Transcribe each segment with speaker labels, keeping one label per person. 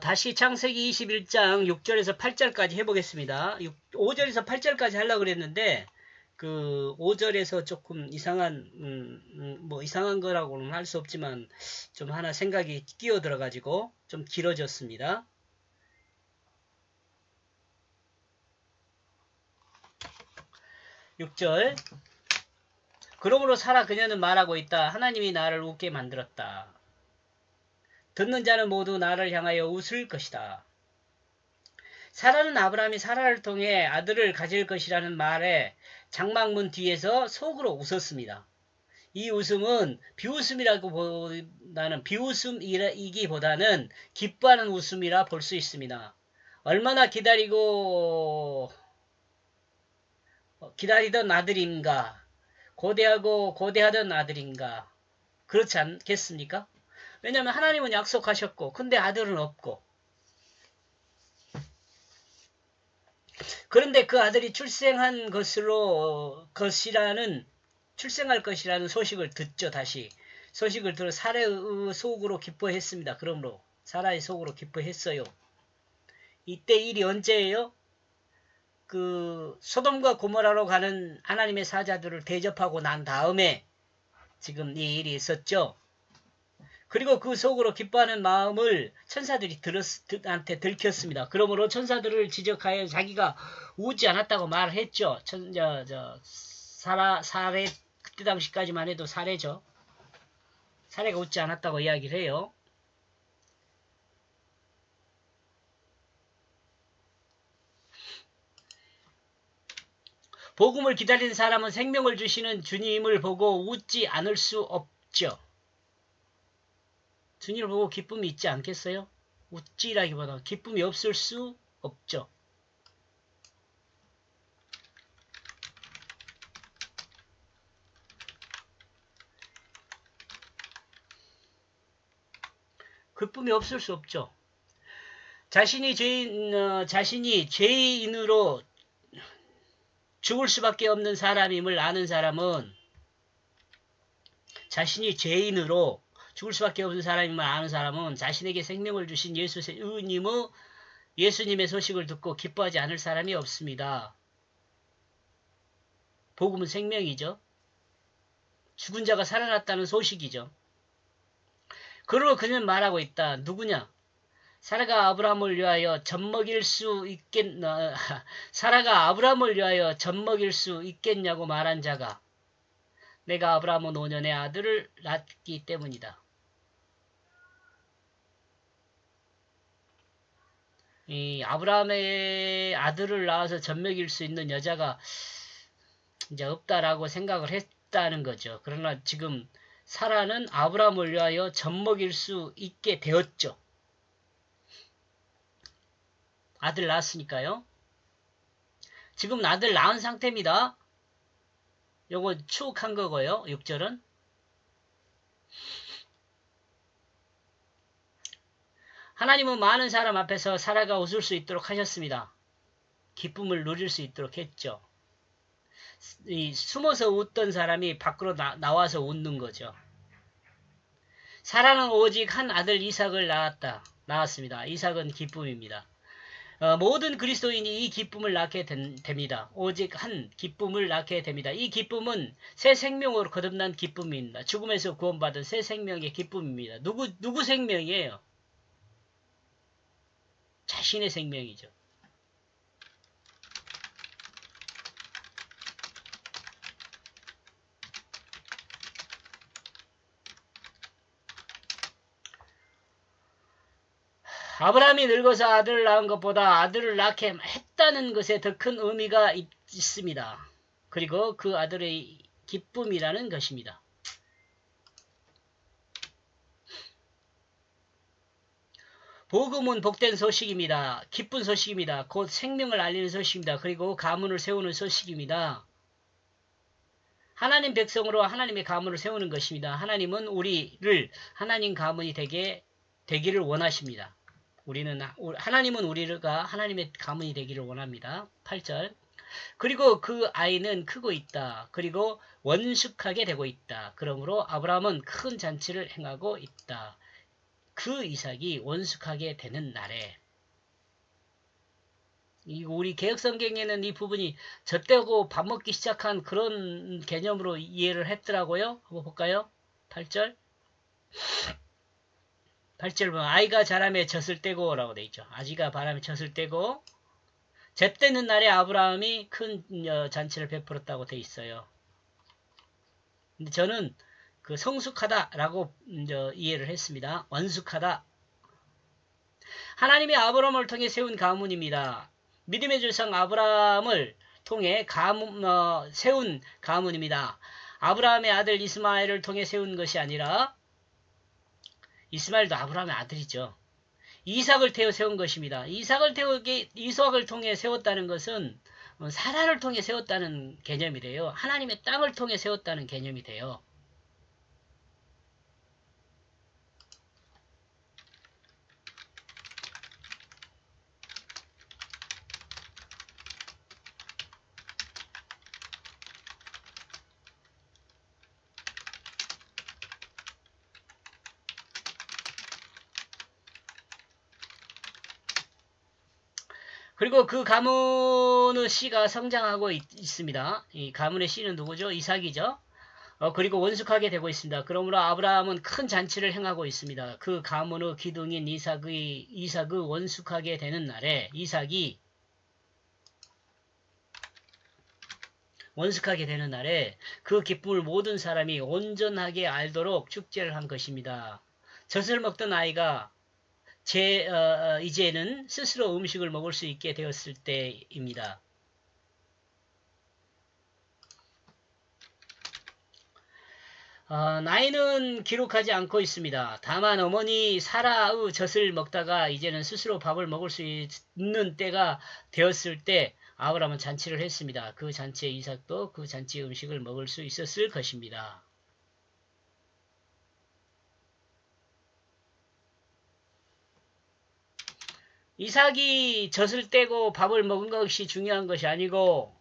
Speaker 1: 다시 창세기 21장 6절에서 8절까지 해보겠습니다. 5절에서 8절까지 하려고 그랬는데, 5절에서 조금 이상한, 뭐 이상한 거라고는 할 수 없지만, 좀 하나 생각이 끼어 들어가지고, 좀 길어졌습니다. 6절. 그러므로 사라 그녀는 말하고 있다. 하나님이 나를 웃게 만들었다. 듣는 자는 모두 나를 향하여 웃을 것이다. 사라는 아브라함이 사라를 통해 아들을 가질 것이라는 말에 장막문 뒤에서 속으로 웃었습니다. 이 웃음은 비웃음이기보다는 기뻐하는 웃음이라 볼 수 있습니다. 얼마나 기다리던 아들인가, 고대하던 아들인가, 그렇지 않겠습니까? 왜냐하면 하나님은 약속하셨고, 근데 아들은 없고, 그런데 그 아들이 출생할 것이라는 소식을 듣죠. 다시 소식을 들어 사라의 속으로 기뻐했습니다. 그러므로 사라의 속으로 기뻐했어요. 이때 일이 언제예요? 소돔과 고모라로 가는 하나님의 사자들을 대접하고 난 다음에 지금 이 일이 있었죠. 그리고 그 속으로 기뻐하는 마음을 천사들이 한테 들켰습니다. 그러므로 천사들을 지적하여 자기가 우지 않았다고 말했죠. 사례, 그때 당시까지만 해도 사례죠. 사례가 웃지 않았다고 이야기를 해요. 복음을 기다리는 사람은 생명을 주시는 주님을 보고 웃지 않을 수 없죠. 주님을 보고 기쁨이 있지 않겠어요? 웃지라기보다 기쁨이 없을 수 없죠. 기쁨이 없을 수 없죠. 자신이 죄인으로 죽을 수밖에 없는 사람임을 아는 사람은 자신이 죄인으로 죽을 수밖에 없는 사람임을 아는 사람은 자신에게 생명을 주신 예수님의 소식을 듣고 기뻐하지 않을 사람이 없습니다. 복음은 생명이죠. 죽은 자가 살아났다는 소식이죠. 그러고 그는 말하고 있다. 누구냐? 사라가 아브라함을 위하여 젖먹일 수 있겠냐고 말한 자가 내가 아브라함은 5년의 아들을 낳기 때문이다. 이 아브라함의 아들을 낳아서 젖먹일 수 있는 여자가 이제 없다라고 생각을 했다는 거죠. 그러나 지금 사라는 아브라함을 위하여 젖먹일 수 있게 되었죠. 아들 낳았으니까요. 지금 아들 낳은 상태입니다. 요거 추측한 거고요. 6절은. 하나님은 많은 사람 앞에서 사라가 웃을 수 있도록 하셨습니다. 기쁨을 누릴 수 있도록 했죠. 숨어서 웃던 사람이 밖으로 나와서 웃는 거죠. 사라는 오직 한 아들 이삭을 낳았습니다. 이삭은 기쁨입니다. 모든 그리스도인이 이 기쁨을 낳게 됩니다. 오직 한 기쁨을 낳게 됩니다. 이 기쁨은 새 생명으로 거듭난 기쁨입니다. 죽음에서 구원받은 새 생명의 기쁨입니다. 누구 생명이에요? 자신의 생명이죠. 아브라함이 늙어서 아들을 낳은 것보다 아들을 낳게 했다는 것에 더 큰 의미가 있습니다. 그리고 그 아들의 기쁨이라는 것입니다. 복음은 복된 소식입니다. 기쁜 소식입니다. 곧 생명을 알리는 소식입니다. 그리고 가문을 세우는 소식입니다. 하나님 백성으로 하나님의 가문을 세우는 것입니다. 하나님은 우리를 하나님 가문이 되기를 원하십니다. 하나님은 우리가 하나님의 가문이 되기를 원합니다. 8절. 그리고 그 아이는 크고 있다. 그리고 원숙하게 되고 있다. 그러므로 아브라함은 큰 잔치를 행하고 있다. 그 이삭이 원숙하게 되는 날에. 우리 개혁성경에는 이 부분이 젖대고 밥 먹기 시작한 그런 개념으로 이해를 했더라고요. 한번 볼까요? 8절. 8절 보면 아이가 자라매 젖을 떼고 라고 돼 있죠. 아지가 바람에 젖을 떼고 젖대는 날에 아브라함이 큰 잔치를 베풀었다고 돼 있어요. 근데 저는 그 성숙하다라고 이해를 했습니다. 완숙하다. 하나님이 아브라함을 통해 세운 가문입니다. 믿음의 조상 아브라함을 통해 세운 가문입니다. 아브라함의 아들 이스마엘을 통해 세운 것이 아니라 이스마엘도 아브라함의 아들이죠. 이삭을 태워 세운 것입니다. 이삭을 통해 세웠다는 것은 사라를 통해 세웠다는 개념이 돼요. 하나님의 땅을 통해 세웠다는 개념이 돼요. 그리고 그 가문의 씨가 성장하고 있습니다. 이 가문의 씨는 누구죠? 이삭이죠. 그리고 원숙하게 되고 있습니다. 그러므로 아브라함은 큰 잔치를 행하고 있습니다. 그 가문의 기둥인 이삭의 원숙하게 되는 날에 이삭이 원숙하게 되는 날에 그 기쁨을 모든 사람이 온전하게 알도록 축제를 한 것입니다. 젖을 먹던 아이가 이제는 스스로 음식을 먹을 수 있게 되었을 때입니다. 나이는 기록하지 않고 있습니다. 다만 어머니 사라의 젖을 먹다가 이제는 스스로 밥을 먹을 수 있는 때가 되었을 때 아브라함은 잔치를 했습니다. 그 잔치에 이삭도 그 잔치 음식을 먹을 수 있었을 것입니다. 이삭이 젖을 떼고 밥을 먹은 것이 중요한 것이 아니고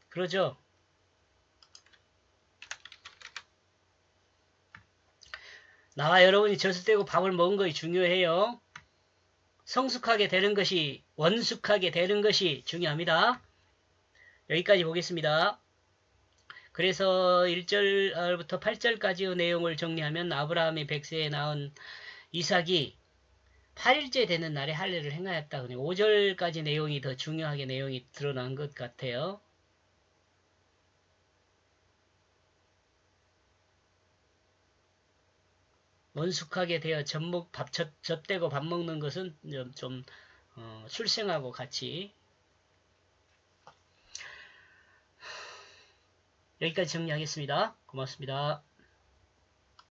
Speaker 1: 그러죠. 나와 여러분이 젖을 떼고 밥을 먹은 것이 중요해요. 성숙하게 되는 것이 원숙하게 되는 것이 중요합니다. 여기까지 보겠습니다. 그래서 1절부터 8절까지의 내용을 정리하면 아브라함이 100세에 낳은 이삭이 8일째 되는 날에 할례를 행하였다. 5절까지 내용이 더 중요하게 내용이 드러난 것 같아요. 원숙하게 되어 젖대고 밥 먹는 것은 좀 출생하고 같이. 여기까지 정리하겠습니다. 고맙습니다.